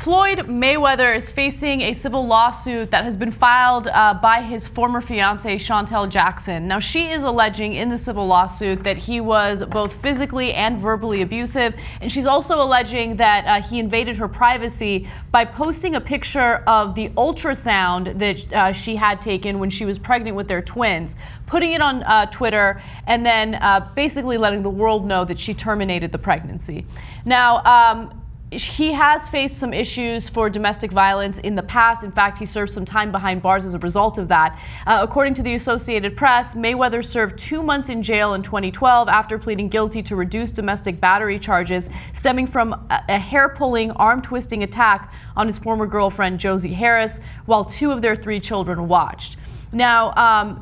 Floyd Mayweather is facing a civil lawsuit that has been filed by his former fiancée, Chantel Jackson. Now, she is alleging in the civil lawsuit that he was both physically and verbally abusive, and she's also alleging that he invaded her privacy by posting a picture of the ultrasound that she had taken when she was pregnant with their twins, putting it on Twitter, and then basically letting the world know that she terminated the pregnancy. Now, he has faced some issues for domestic violence in the past. In fact, he served some time behind bars as a result of that. According to the Associated Press, Mayweather served 2 months in jail in 2012 after pleading guilty to reduced domestic battery charges stemming from a hair-pulling, arm-twisting attack on his former girlfriend, Josie Harris, while 2 of their 3 children watched. Now,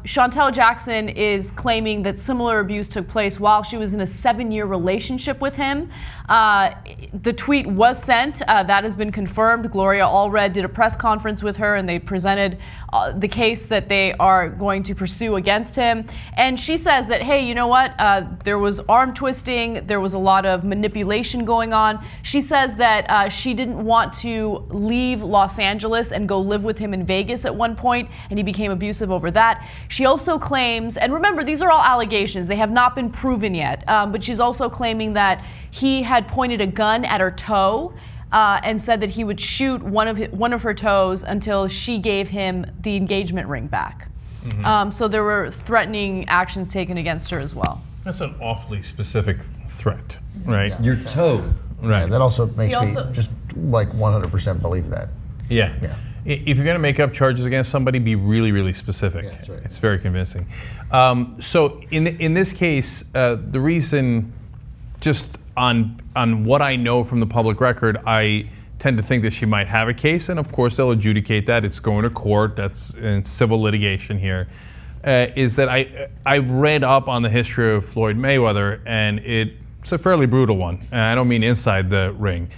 Chantel Jackson is claiming that similar abuse took place while she was in a 7-year relationship with him. The tweet was sent. That has been confirmed. Gloria Allred did a press conference with her, and they presented the case that they are going to pursue against him. And she says that, hey, you know what? There was arm twisting. There was a lot of manipulation going on. She says that she didn't want to leave Los Angeles and go live with him in Vegas at one point, and he became abusive over that. She also claims, and remember, these are all allegations. They have not been proven yet, but she's also claiming that he had pointed a gun at her toe and said that he would shoot one of her toes until she gave him the engagement ring back. Mm-hmm. So there were threatening actions taken against her as well. That's an awfully specific threat, right? Yeah. Your toe. Right. Yeah, that also makes me just like 100% believe that. Yeah. If you're going to make up charges against somebody, be really, really specific. Yeah, that's right. It's very convincing. So in this case, the reason, just on what I know from the public record, I tend to think that she might have a case, and of course they'll adjudicate that. It's going to court. That's in civil litigation here. Is that I've read up on the history of Floyd Mayweather, and it's a fairly brutal one. And I don't mean inside the ring.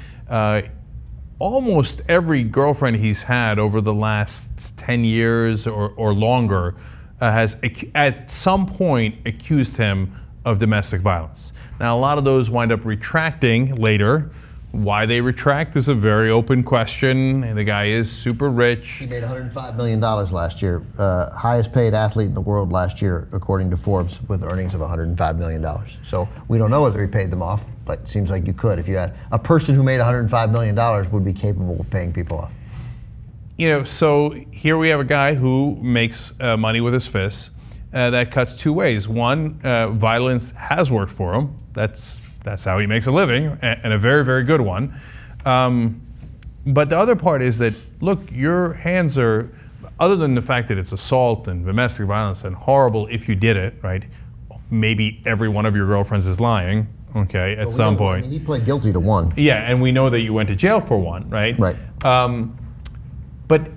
Almost every girlfriend he's had over the last 10 years or longer has at some point accused him of domestic violence. Now, a lot of those wind up retracting later. Why they retract is a very open question. And the guy is super rich. He made $105 million last year. Highest paid athlete in the world last year, according to Forbes, with earnings of $105 million. So we don't know whether he paid them off, but it seems like you could. If you had a person who made $105 million would be capable of paying people off. You know, so here we have a guy who makes money with his fists. That cuts 2 ways. One, violence has worked for him. That's how he makes a living, and a very, very good one. But the other part is that, look, your hands are, other than the fact that it's assault and domestic violence and horrible if you did it, right? Maybe every one of your girlfriends is lying, okay, at some point. I mean, he pled guilty to 1. Yeah, and we know that you went to jail for 1, right? Right. But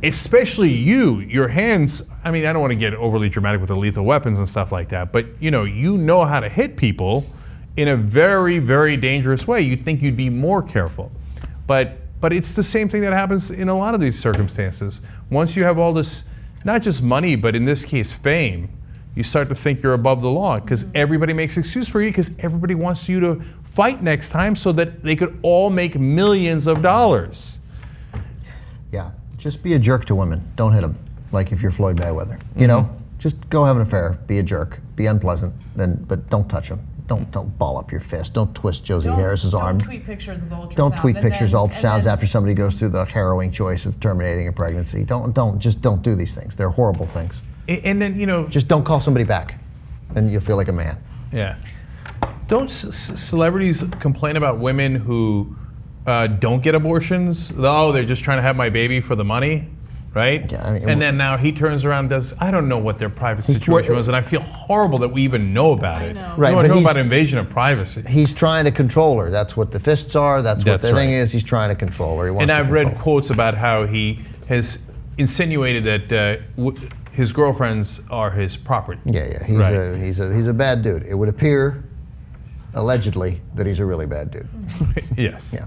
especially your hands, I mean, I don't want to get overly dramatic with the lethal weapons and stuff like that, but you know how to hit people in a very, very dangerous way. You'd think you'd be more careful. But it's the same thing that happens in a lot of these circumstances. Once you have all this, not just money, but in this case, fame, you start to think you're above the law because everybody makes excuse for you because everybody wants you to fight next time so that they could all make millions of dollars. Yeah, just be a jerk to women. Don't hit them, like if you're Floyd Mayweather. You know, just go have an affair, be a jerk, be unpleasant, but don't touch them. Don't ball up your fist. Don't twist Josie Harris's arm. Don't tweet pictures of ultrasound. Don't tweet pictures of ultrasounds after somebody goes through the harrowing choice of terminating a pregnancy. Don't do these things. They're horrible things. And then, just don't call somebody back, and you'll feel like a man. Yeah. Don't celebrities complain about women who don't get abortions? Oh, they're just trying to have my baby for the money, right? Yeah, I mean, and then now he turns around and does, I don't know what their private situation was, and I feel horrible that we even know about it. Know. Right, we don't know about invasion of privacy. He's trying to control her. That's what the fists are. That's what the thing is. He's trying to control her. And I've read quotes about how he has insinuated that his girlfriends are his property. Yeah. He's a bad dude. It would appear, allegedly, that he's a really bad dude. Yes. Yeah.